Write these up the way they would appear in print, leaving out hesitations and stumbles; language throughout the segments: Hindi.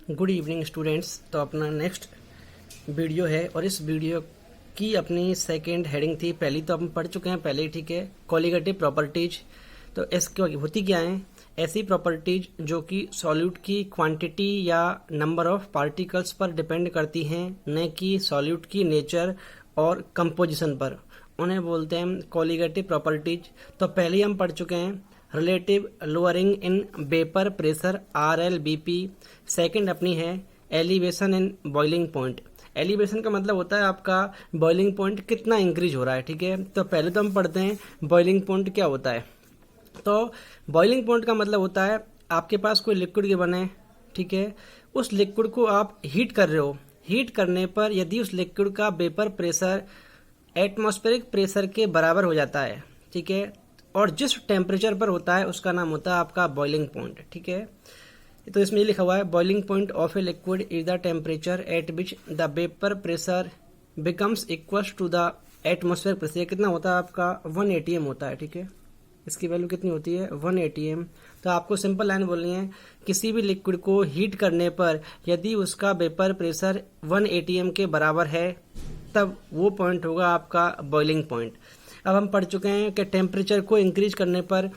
Good evening students. तो अपना नेक्स्ट वीडियो है और इस वीडियो की अपनी सेकंड हेडिंग थी। पहली तो हम पढ़ चुके हैं पहले ही, ठीक है। Colligative properties. तो इसकी होती क्या है? ऐसी प्रॉपर्टीज जो कि सॉल्यूट की क्वांटिटी या नंबर ऑफ पार्टिकल्स पर डिपेंड करती हैं, न कि सॉल्यूट की नेचर और कंपोजिशन पर, उन्हें बोलते हैं कॉलिगेटिव प्रॉपर्टीज। तो पहले ही हम पढ़ चुके हैं relative lowering in vapour pressure RLBP। Second अपनी है elevation in boiling point. Elevation का मतलब होता है आपका बॉइलिंग पॉइंट कितना इंक्रीज हो रहा है, ठीक है। तो पहले तो हम पढ़ते हैं बॉइलिंग पॉइंट क्या होता है। तो बॉइलिंग पॉइंट का मतलब होता है आपके पास कोई लिक्विड के बने, ठीक है, उस लिक्विड को आप हीट कर रहे हो। हीट करने पर यदि उस लिक्विड का वेपर प्रेशर एटमॉस्फेरिक प्रेशर के बराबर हो जाता है, ठीक है, और जिस टेम्परेचर पर होता है उसका नाम होता है आपका बॉइलिंग पॉइंट, ठीक है। तो इसमें लिखा हुआ है boiling point of a liquid is the temperature at which the vapour pressure becomes equal to the atmospheric pressure. कितना होता है आपका 1 atm होता है, ठीक है। इसकी वैल्यू कितनी होती है 1 atm। तो आपको सिंपल लाइन बोलनी है, किसी भी लिक्विड को हीट करने पर यदि उसका वेपर प्रेशर 1 atm के बराबर है तब वो पॉइंट होगा आपका बॉइलिंग पॉइंट। अब हम पढ़ चुके हैं कि टेम्परेचर को इंक्रीज करने पर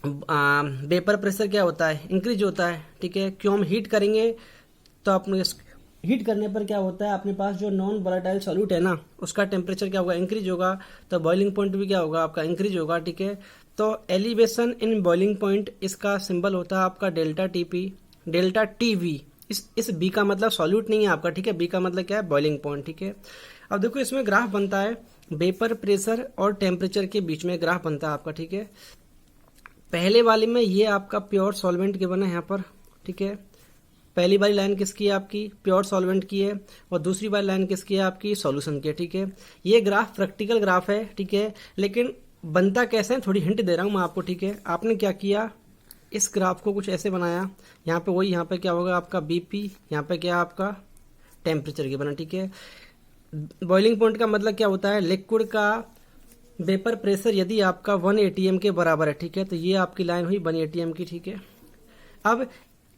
वेपर प्रेशर क्या होता है, इंक्रीज होता है, ठीक है। क्यों हम हीट करेंगे तो अपने हीट करने पर क्या होता है, अपने पास जो नॉन वोलेटाइल सॉल्यूट है ना, उसका टेम्परेचर क्या होगा, इंक्रीज होगा। तो बॉइलिंग पॉइंट भी क्या होगा आपका, इंक्रीज होगा, ठीक है। तो एलिवेशन इन बॉइलिंग पॉइंट, इसका सिंबल होता है आपका डेल्टा TP, डेल्टा TV। इस बी का मतलब सॉल्यूट नहीं है आपका, ठीक है। बी का मतलब क्या है, बॉइलिंग पॉइंट, ठीक है। अब देखो इसमें ग्राफ बनता है वेपर प्रेशर और टेम्परेचर के बीच में ग्राफ बनता है आपका, ठीक है। पहले वाले में ये आपका प्योर सॉल्वेंट के बना है यहाँ पर, ठीक है। पहली वाली लाइन किसकी है आपकी, प्योर सॉल्वेंट की है, और दूसरी वाली लाइन किसकी है आपकी, सॉल्यूशन की है, ठीक है। ये ग्राफ प्रैक्टिकल ग्राफ है, ठीक है, लेकिन बनता कैसे है थोड़ी हिंट दे रहा हूँ मैं आपको, ठीक है। आपने क्या किया, इस ग्राफ को कुछ ऐसे बनाया, यहाँ पे वही, यहाँ पे क्या होगा आपका BP, यहाँ पे क्या आपका टेम्परेचर के बना, ठीक है। बॉइलिंग पॉइंट का मतलब क्या होता है, लिक्विड का वेपर प्रेशर यदि आपका 1 atm के बराबर है, ठीक है। तो ये आपकी लाइन हुई 1 atm की, ठीक है। अब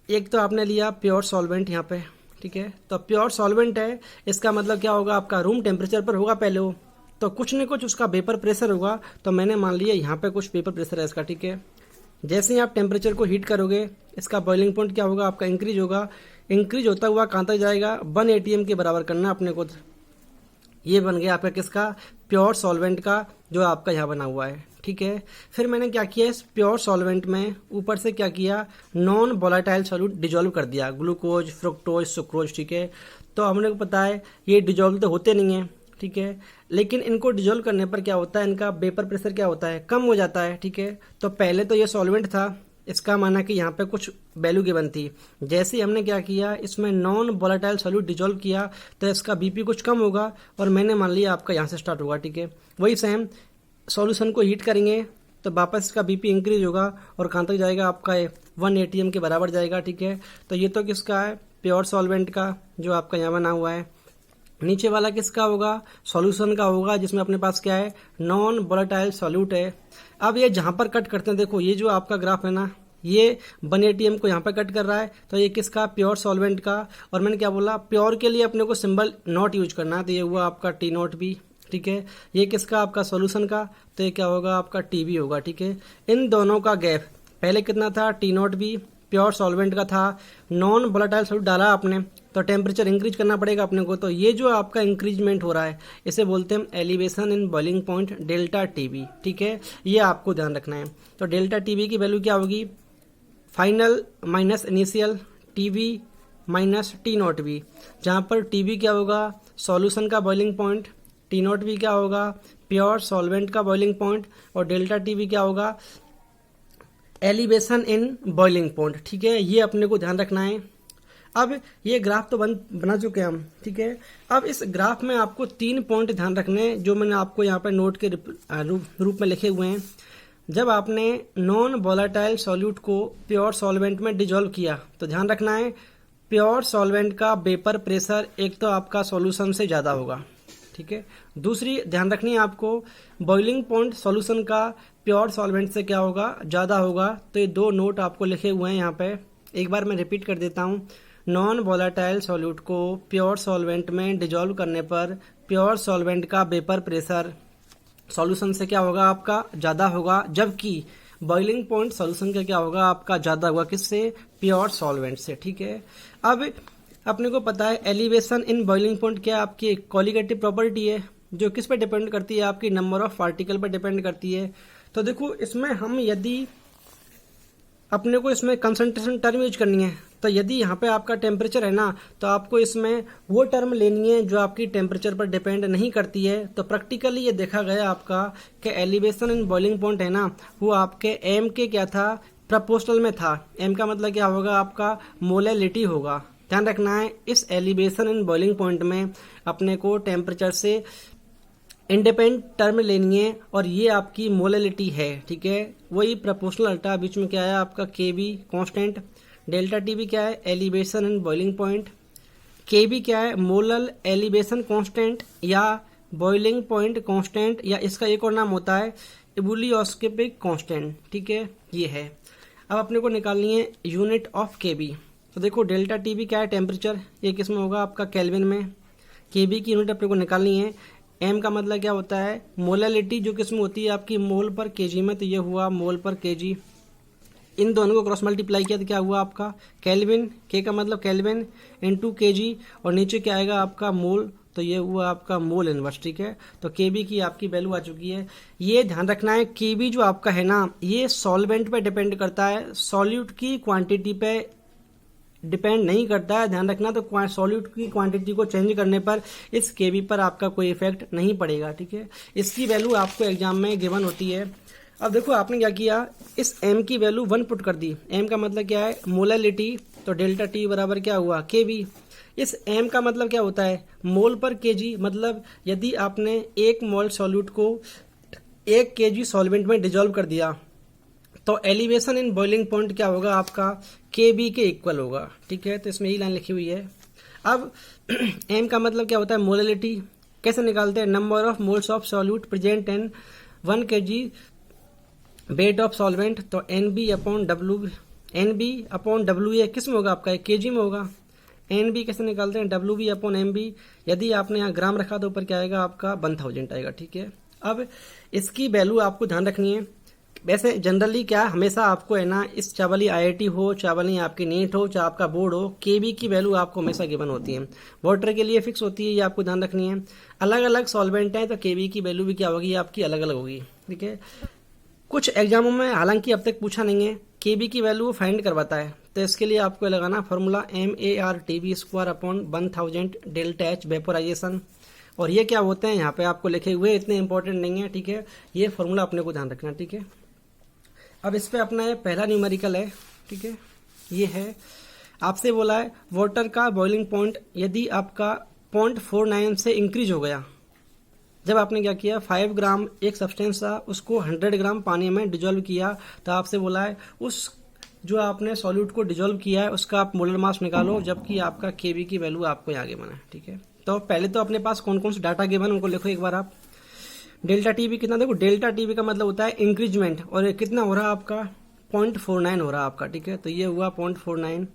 एक तो आपने लिया प्योर सॉल्वेंट यहाँ पे, ठीक है। तो प्योर सॉल्वेंट है, इसका मतलब क्या होगा आपका रूम टेम्परेचर पर होगा पहले वो, तो कुछ न कुछ उसका वेपर प्रेशर होगा। तो मैंने मान लिया यहाँ पे कुछ वेपर प्रेशर है इसका, ठीक है। जैसे ही आप टेम्परेचर को हीट करोगे इसका बॉइलिंग पॉइंट क्या होगा आपका, इंक्रीज होगा। इंक्रीज होता हुआ कहाँ तक जाएगा, 1 atm के बराबर करना अपने को। ये बन गया आपका किसका, प्योर सॉल्वेंट का, जो आपका यहाँ बना हुआ है, ठीक है। फिर मैंने क्या किया, इस प्योर सॉल्वेंट में ऊपर से क्या किया, नॉन वोलेटाइल सॉल्यूट डिजोल्व कर दिया, ग्लूकोज, फ्रुक्टोज, सुक्रोज, ठीक है। तो हमने को पता है ये डिजोल्व तो होते नहीं है, ठीक है, लेकिन इनको डिजोल्व करने पर क्या होता है, इनका वेपर प्रेशर क्या होता है, कम हो जाता है, ठीक है। तो पहले तो ये सॉल्वेंट था, इसका माना कि यहाँ पे कुछ वैल्यू गिवन थी। जैसे ही हमने क्या किया, इसमें नॉन वोलेटाइल सॉल्यूट डिजोल्व किया तो इसका BP कुछ कम होगा, और मैंने मान लिया आपका यहाँ से स्टार्ट होगा, ठीक है। वही सेम सॉल्यूशन को हीट करेंगे तो वापस इसका BP इंक्रीज होगा, और कहाँ तक जाएगा आपका 1 atm के बराबर जाएगा, ठीक है। तो ये तो किसका है, प्योर सॉल्वेंट का, जो आपका यहाँ बना हुआ है। नीचे वाला किसका होगा, सॉल्यूशन का होगा, जिसमें अपने पास क्या है, नॉन वोलेटाइल सॉल्यूट है। अब ये जहां पर कट करते हैं, देखो ये जो आपका ग्राफ है ना, ये 1 atm को यहाँ पर कट कर रहा है, तो ये किसका, प्योर सॉल्वेंट का। और मैंने क्या बोला, प्योर के लिए अपने को सिंबल नॉट यूज करना है, तो ये हुआ आपका T0B, ठीक है। ये किसका, आपका सॉल्यूशन का, तो ये क्या होगा आपका TB होगा, ठीक है। इन दोनों का गैप पहले कितना था, T0B प्योर सॉल्वेंट का था, नॉन वोलेटाइल सॉल्यूट डाला आपने तो टेम्परेचर इंक्रीज करना पड़ेगा अपने को। तो ये जो आपका इंक्रीजमेंट हो रहा है इसे बोलते हैं elevation in boiling point, delta TB, ठीक है। ये आपको ध्यान रखना है। तो डेल्टा TB की वैल्यू क्या होगी, final minus initial, TB minus T0B, जहाँ पर TB क्या होगा, सॉल्यूशन का बॉइलिंग पॉइंट, T0B क्या होगा, प्योर सॉल्वेंट का बॉइलिंग पॉइंट, और डेल्टा TB क्या होगा, एलिवेशन इन बॉइलिंग पॉइंट, ठीक है। ये अपने को ध्यान रखना है। अब ये ग्राफ तो बना चुके हैं हम, ठीक है। अब इस ग्राफ में आपको 3 पॉइंट ध्यान रखने हैं, जो मैंने आपको यहाँ पर नोट के रूप में लिखे हुए हैं। जब आपने नॉन वोलेटाइल सॉल्यूट को प्योर सॉल्वेंट में डिजोल्व किया तो ध्यान रखना है, प्योर सॉल्वेंट का वेपर प्रेशर एक तो आपका सॉल्यूशन से ज़्यादा होगा, ठीक है। दूसरी ध्यान रखनी है आपको, बॉइलिंग पॉइंट सॉल्यूशन का प्योर सॉल्वेंट से क्या होगा, ज़्यादा होगा। तो ये 2 नोट आपको लिखे हुए हैं यहाँ पे, एक बार मैं रिपीट कर देता हूँ। नॉन वोलेटाइल सॉल्यूट को प्योर सॉल्वेंट में डिजोल्व करने पर प्योर सॉल्वेंट का वेपर प्रेशर सॉल्यूशन से क्या होगा आपका ज़्यादा होगा, जबकि बॉइलिंग पॉइंट सॉल्यूशन का क्या होगा आपका ज़्यादा होगा, किससे? प्योर सॉल्वेंट से। ठीक है, अब अपने को पता है एलिवेशन इन बॉइलिंग पॉइंट क्या आपकी कॉलिगेटिव प्रॉपर्टी है, जो किस पे डिपेंड करती है? आपकी नंबर ऑफ पार्टिकल पर डिपेंड करती है। तो देखो इसमें हम यदि अपने को इसमें कंसंट्रेशन टर्म यूज करनी है, तो यदि यहाँ पे आपका टेम्परेचर है ना, तो आपको इसमें वो टर्म लेनी है जो आपकी टेम्परेचर पर डिपेंड नहीं करती है। तो प्रैक्टिकली ये देखा गया आपका कि एलिवेशन इन बॉइलिंग पॉइंट है ना, वो आपके एम के क्या था? प्रपोर्शनल में था। एम का मतलब क्या होगा आपका? मोलैलिटी होगा। ध्यान रखना है, इस एलिवेशन इन बॉइलिंग पॉइंट में अपने को टेम्परेचर से इंडिपेंडेंट टर्म लेनी है और ये आपकी मोलैलिटी है। ठीक है, वही प्रपोर्शनल अल्टा बीच में क्या है आपका? K B constant. Delta T B क्या है? Elevation in boiling point. K B क्या है? मोलल एलिवेशन कांस्टेंट या बॉइलिंग पॉइंट कांस्टेंट, या इसका एक और नाम होता है इबुलियोस्कोपिक कांस्टेंट। ठीक है, ये है। अब अपने को निकालनी है यूनिट ऑफ के बी। तो देखो डेल्टा टी बी क्या है? टेम्परेचर। ये किस में होगा आपका? केल्विन में। के बी की यूनिट अपने को निकालनी है। एम का मतलब क्या होता है? मोलैलिटी, जो किस में होती है आपकी? मोल पर केजी में। तो ये हुआ मोल पर केजी। इन दोनों को क्रॉस मल्टीप्लाई किया तो क्या हुआ आपका? केल्विन। के का मतलब केल्विन इनटू केजी, और नीचे क्या आएगा आपका? मोल। तो ये हुआ आपका मोल इनवर्स। ठीक है, तो केबी की आपकी वैल्यू आ चुकी है। ये ध्यान रखना है, केबी जो आपका है ना, ये सॉल्वेंट पे डिपेंड करता है, सॉल्यूट की क्वांटिटी पे डिपेंड नहीं करता है। ध्यान रखना, तो सॉल्यूट की क्वांटिटी को चेंज करने पर इस केबी पर आपका कोई इफेक्ट नहीं पड़ेगा। ठीक है, इसकी वैल्यू आपको एग्जाम में गिवन होती है। अब देखो आपने क्या किया, इस m की वैल्यू 1 पुट कर दी। m का मतलब क्या है? मोलैलिटी। तो डेल्टा टी बराबर क्या हुआ? केबी। इस m का मतलब क्या होता है? मोल पर केजी। मतलब यदि आपने 1 मोल सॉल्यूट को 1 केजी सॉल्वेंट में डिजोल्व कर दिया, तो एलिवेशन इन बॉइलिंग पॉइंट क्या होगा आपका? केबी के इक्वल होगा। ठीक है, तो इसमें यही लाइन लिखी हुई है। अब m का मतलब क्या होता है? मोलैलिटी। कैसे निकालते हैं? Number of moles of solute present in 1 kg weight of solvent. तो NB अपॉन डब्ल्यू किस में होगा आपका? केजी में होगा। NB कैसे निकालते हैं? WB upon MB। यदि आपने यहाँ ग्राम रखा तो ऊपर क्या आएगा आपका? 1000 आएगा। ठीक है, अब इसकी वैल्यू आपको ध्यान रखनी है। वैसे जनरली क्या हमेशा आपको है ना, इस चाहे वाली IIT हो, चाहे वाली आपकी नीट हो, चाहे आपका बोर्ड हो, केबी की वैल्यू आपको हमेशा गिवन होती है। वाटर के लिए फिक्स होती है, ये आपको ध्यान रखनी है। अलग अलग सॉल्वेंट है तो केबी की वैल्यू भी क्या होगी आपकी? अलग अलग होगी। ठीक है, कुछ एग्जामों में हालांकि अब तक पूछा नहीं है, केबी की वैल्यू फाइंड करवाता है, तो इसके लिए आपको लगाना formula MARTB² upon 1000 delta H vaporisation. और ये क्या होते हैं यहाँ पे आपको लिखे हुए, इतने इंपॉर्टेंट नहीं है। ठीक है, ये फॉर्मूला अपने को ध्यान रखना। ठीक है, अब इस पे अपना ये पहला न्यूमेरिकल है। ठीक है, ये है, आपसे बोला है वाटर का बॉइलिंग पॉइंट यदि आपका 0.49 से इंक्रीज हो गया, जब आपने क्या किया 5 ग्राम एक सब्सटेंस था उसको 100 ग्राम पानी में डिजोल्व किया, तो आपसे बोला है उस जो आपने सॉल्यूट को डिजोल्व किया है उसका आप मोलर मास निकालो, जबकि आपका केबी की वैल्यू आपको आगे बना है। ठीक है, तो पहले तो अपने पास कौन कौन से डाटा गिवन उनको लिखो एक बार आप। डेल्टा टीबी कितना, देखो डेल्टा टीबी का मतलब होता है इंक्रीजमेंट, और ये कितना हो रहा है आपका 0.49 हो रहा है आपका। ठीक है, तो ये हुआ 0.49।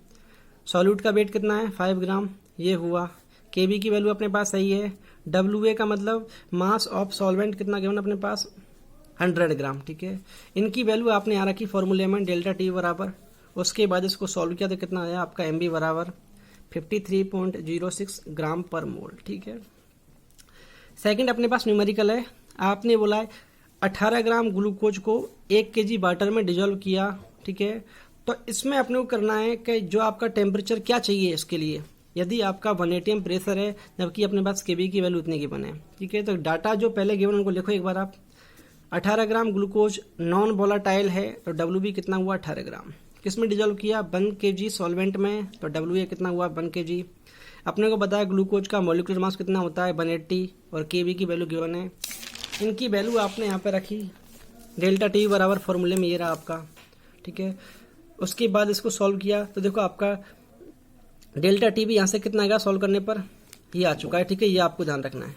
सॉल्यूट का वेट कितना है 5 ग्राम, ये हुआ। केबी की वैल्यू अपने पास सही है। WA का मतलब मास ऑफ सॉल्वेंट कितना गिवन अपने पास 100 ग्राम। ठीक है, इनकी वैल्यू आपने यहाँ रखी फॉर्मूले में डेल्टा टी बराबर, उसके बाद इसको सॉल्व किया तो कितना आया आपका MB बराबर 53.06 ग्राम पर मोल। ठीक है, सेकंड अपने पास न्यूमेरिकल है, आपने बोला है 18 ग्राम ग्लूकोज को 1 kg वाटर में डिजोल्व किया। ठीक है, तो इसमें अपने को करना है कि जो आपका टेम्परेचर क्या चाहिए इसके लिए, यदि आपका 1 atm प्रेशर है जबकि अपने पास केबी की वैल्यू उतनी गिवन है। ठीक है, तो डाटा जो पहले गिवन उनको लिखो एक बार आप। 18 ग्राम ग्लूकोज नॉन वोलेटाइल है, तो WB कितना हुआ 18 ग्राम। किस में डिजोल्व किया 1 kg सॉल्वेंट में, तो WA कितना हुआ 1 kg। अपने को बताया ग्लूकोज का मॉलिक्यूलर मास कितना होता है 180, और केबी की वैल्यू गिवन है। इनकी वैल्यू आपने यहाँ पे रखी, डेल्टा टी बराबर फॉर्मूले में ये रहा आपका। ठीक है, उसके बाद इसको सॉल्व किया तो देखो आपका डेल्टा टी भी यहाँ से कितना आएगा सॉल्व करने पर, ये आ चुका है। ठीक है, ये आपको ध्यान रखना है।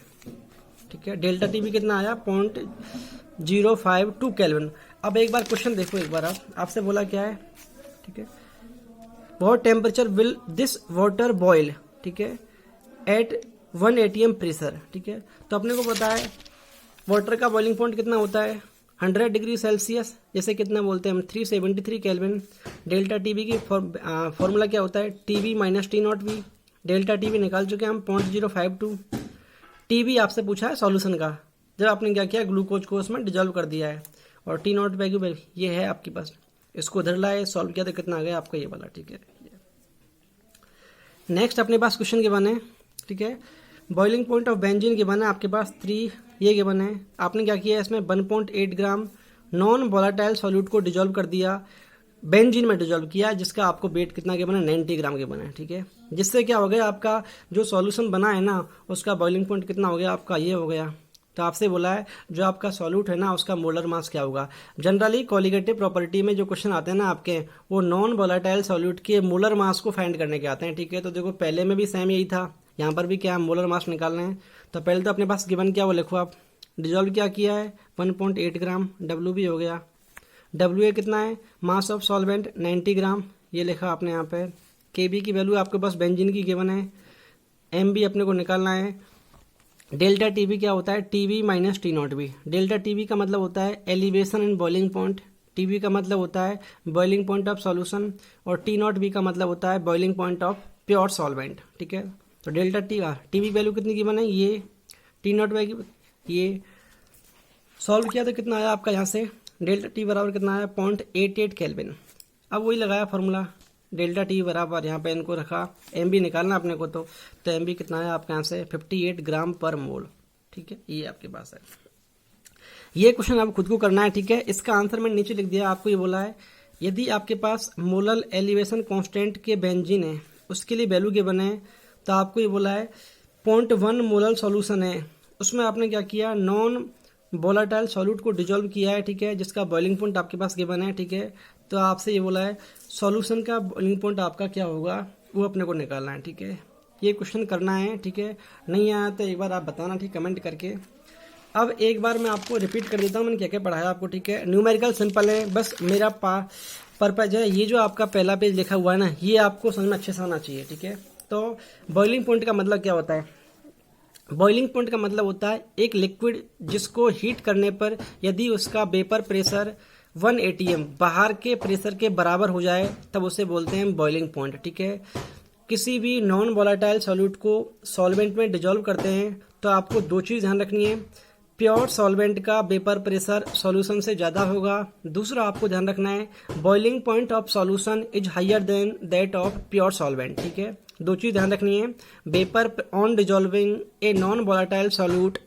ठीक है, डेल्टा टी भी कितना आया 0.052 केल्विन। अब एक बार क्वेश्चन देखो एक बार आप, आपसे बोला क्या है। ठीक है, what temperature will this water boil, ठीक है, एट 1 atm प्रेशर, ठीक है। तो अपने को पता है वाटर का बॉइलिंग पॉइंट कितना होता है 100 डिग्री सेल्सियस, जैसे कितना बोलते हैं हम 373 केल्विन। डेल्टा टीवी की फॉर्मूला क्या होता है TV minus T naught V. Delta TV निकाल चुके हैं हम 0.052। टीवी आपसे पूछा है सॉल्यूशन का, जब आपने क्या किया ग्लूकोज को उसमें डिजोल्व कर दिया है, और टी नॉट वैल्यू ये है आपके पास, इसको उधर लाए सॉल्व किया तो कितना आ गया आपका ये वाला, ठीक है। नेक्स्ट अपने पास क्वेश्चन के बने, ठीक है, बॉइलिंग पॉइंट ऑफ बेंजीन के बने आपके पास 3, ये के बने। आपने क्या किया इसमें 1.8 ग्राम नॉन वोलाटाइल सॉल्यूट को डिजोल्व कर दिया, बेंजीन में डिजोल्व किया, जिसका आपको वेट कितना के बना 90 ग्राम के बने, ठीक है। जिससे क्या हो गया आपका जो सॉल्यूशन बना है ना उसका बॉइलिंग पॉइंट कितना हो गया आपका ये हो गया। तो आपसे बोला है जो आपका सॉल्यूट है ना उसका मोलर मास क्या होगा। जनरली कोलिगेटिव प्रॉपर्टी में जो क्वेश्चन आते हैं ना आपके वो नॉन वोलाटाइल सॉल्यूट के मोलर मास को फाइंड करने के आते हैं, ठीक है। तो देखो पहले में भी सेम यही था, यहाँ पर भी क्या मोलर मास निकालना है। तो पहले तो अपने पास गिवन क्या वो लिखो आप, डिजोल्व क्या किया है 1.8 ग्राम, डब्ल्यू भी हो गया, डब्ल्यू ए कितना है मास ऑफ सॉल्वेंट 90 ग्राम, ये लिखा आपने यहाँ पे। के बी की वैल्यू आपके पास बेंजीन की गिवन है, एम बी अपने को निकालना है। डेल्टा टी बी क्या होता है T V minus T naught B. Delta T B का मतलब होता है elevation in boiling point, T B का मतलब होता है बॉइलिंग पॉइंट ऑफ सॉल्यूशन, और टी नॉट बी का मतलब होता है boiling point of pure solvent, ठीक है। तो डेल्टा टी बी वैल्यू कितनी गिवन है ये, टी नॉट वैल्यू ये सॉल्व किया तो कितना आया आपका यहाँ से डेल्टा टी बराबर कितना आया 0.88 केल्विन। अब वही लगाया फॉर्मूला डेल्टा टी बराबर यहाँ पे इनको रखा, एम बी निकालना अपने को, तो एम बी कितना है आपके यहाँ से 58 ग्राम पर मोल, ठीक है, ये आपके पास है। ये क्वेश्चन आपको खुद को करना है, ठीक है। इसका आंसर मैंने नीचे लिख दिया, आपको ये बोला है यदि आपके पास मोलल एलिवेशन कांस्टेंट के बेंजीन है उसके लिए वैल्यू के बने, तो आपको ये बोला है 0.1 मोलल सॉल्यूशन है, उसमें आपने क्या किया नॉन वोलाटाइल सॉल्यूट को डिजोल्व किया है, ठीक है, जिसका बॉइलिंग पॉइंट आपके पास गिवन है, ठीक है। तो आपसे ये बोला है सॉल्यूशन का बॉइलिंग पॉइंट आपका क्या होगा वो अपने को निकालना है, ठीक है। ये क्वेश्चन करना है, ठीक है। नहीं आया तो एक बार आप बताना, ठीक, कमेंट करके। अब एक बार मैं आपको रिपीट कर देता हूँ मैंने क्या क्या पढ़ाया आपको, ठीक है। न्यूमेरिकल सिंपल है, बस मेरा पर्पज है ये जो आपका पहला पेज लिखा हुआ है ना ये आपको समझ में अच्छे से आना चाहिए, ठीक है। तो बॉइलिंग पॉइंट का मतलब क्या होता है, बॉइलिंग पॉइंट का मतलब होता है एक लिक्विड जिसको हीट करने पर यदि उसका वेपर प्रेशर 1 atm बाहर के प्रेशर के बराबर हो जाए तब उसे बोलते हैं बॉइलिंग पॉइंट, ठीक है। किसी भी नॉन वोलाटाइल सॉल्यूट को सॉल्वेंट में डिजोल्व करते हैं तो आपको दो चीज़ ध्यान रखनी है, प्योर सॉल्वेंट का वेपर प्रेशर सॉल्यूशन से ज़्यादा होगा, दूसरा आपको ध्यान रखना है boiling point of solution is higher than that of pure solvent, ठीक है। दो चीज़ ध्यान रखनी है, vapour on dissolving a non volatile solute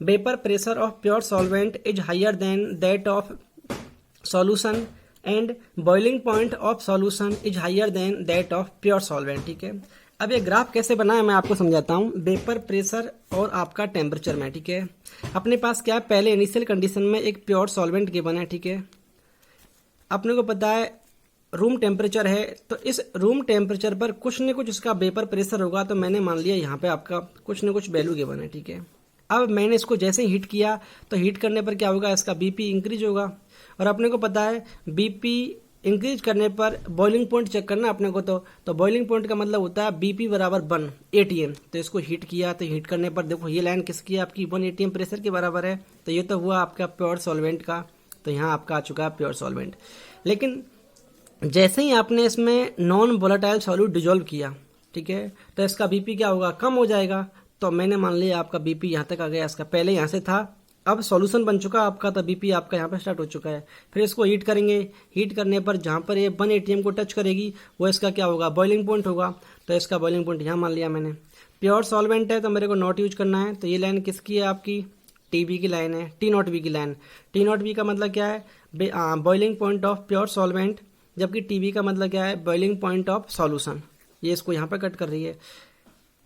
vapour pressure of pure solvent is higher than that of solution and boiling point of solution is higher than that of pure solvent, ठीक है। अब ये ग्राफ कैसे बना है मैं आपको समझाता हूँ, वेपर प्रेशर और आपका टेम्परेचर में, ठीक है। अपने पास क्या है पहले इनिशियल कंडीशन में एक प्योर सॉल्वेंट गिवन है, ठीक है। अपने को पता है रूम टेम्परेचर है, तो इस रूम टेम्परेचर पर कुछ न कुछ इसका वेपर प्रेशर होगा, तो मैंने मान लिया यहाँ पे आपका कुछ न कुछ वैल्यू गिवन है, ठीक है। अब मैंने इसको जैसे ही हीट किया तो हीट करने पर क्या होगा इसका बीपी इंक्रीज होगा, और अपने को पता है बीपी इंक्रीज करने पर बॉइलिंग पॉइंट चेक करना अपने को, तो बॉइलिंग पॉइंट का मतलब होता है बीपी बराबर 1 atm। तो इसको हीट किया तो हीट करने पर देखो ये लाइन किसकी है आपकी 1 atm प्रेशर के बराबर है, तो ये तो हुआ आपका प्योर सॉल्वेंट का, तो यहाँ आपका आ चुका है प्योर सॉल्वेंट। लेकिन जैसे ही आपने इसमें नॉन वोलाटाइल सॉल्यूट डिजोल्व किया, ठीक है, तो इसका बीपी क्या होगा कम हो जाएगा, तो मैंने मान लिया आपका बीपी यहाँ तक आ गया, इसका पहले यहाँ से था, अब सॉल्यूशन बन चुका आपका, तो बीपी आपका यहाँ पे स्टार्ट हो चुका है। फिर इसको हीट करेंगे, हीट करने पर जहाँ पर ये 1 atm को टच करेगी वो इसका क्या होगा बॉइलिंग पॉइंट होगा, तो इसका बॉइलिंग पॉइंट यहाँ मान लिया मैंने। प्योर सॉल्वेंट है तो मेरे को नॉट यूज करना है, तो ये लाइन किसकी है आपकी टी बी की लाइन है, टी नॉट बी की लाइन। टी नॉट बी का मतलब क्या है boiling point of pure solvent, जबकि टी बी का मतलब क्या है बॉइलिंग पॉइंट ऑफ सॉल्यूशन। ये इसको यहाँ पर कट कर रही है,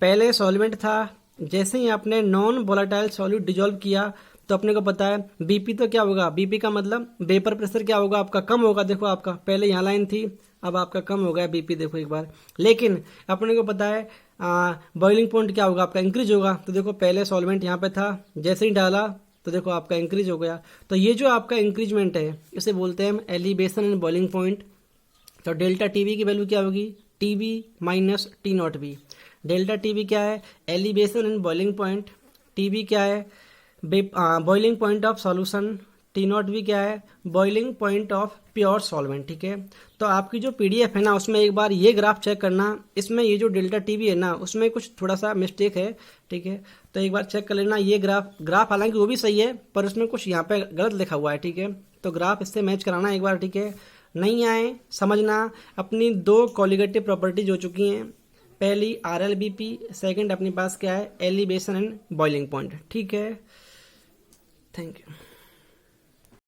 पहले सॉल्वेंट था, जैसे ही आपने नॉन वोलाटाइल सॉल्यूट डिजोल्व किया तो अपने को पता है बीपी तो क्या होगा, बीपी का मतलब वेपर प्रेशर क्या होगा आपका कम होगा, देखो आपका पहले यहाँ लाइन थी अब आपका कम हो गया बीपी, देखो एक बार। लेकिन अपने को पता है बॉइलिंग पॉइंट क्या होगा आपका इंक्रीज होगा, तो देखो पहले सॉल्वेंट यहाँ पे था, जैसे ही डाला तो देखो आपका इंक्रीज हो गया। तो ये जो आपका इंक्रीजमेंट है इसे बोलते हैं हम एलिवेशन इन बॉइलिंग पॉइंट। तो डेल्टा टीवी की वैल्यू क्या होगी, TV minus T naught B. Delta TV क्या है, elevation and boiling point, TV क्या है, boiling point of solution, T not भी क्या है, boiling point of pure solvent. ठीक है, तो आपकी जो पीडीएफ है ना उसमें एक बार ये ग्राफ चेक करना, इसमें ये जो डेल्टा टीवी है ना उसमें कुछ थोड़ा सा मिस्टेक है। ठीक है, तो एक बार चेक कर लेना, ये ग्राफ हालांकि वो भी सही है पर उसमें कुछ यहाँ पे गलत लिखा हुआ है। ठीक है, तो ग्राफ इससे मैच कराना एक बार। ठीक है, नहीं आए समझना, अपनी 2 कॉलिगेटिव प्रॉपर्टीज हो चुकी हैं, पहली RLBP, सेकंड अपने पास क्या है, एलिवेशन एंड बॉइलिंग पॉइंट। ठीक है, थैंक यू।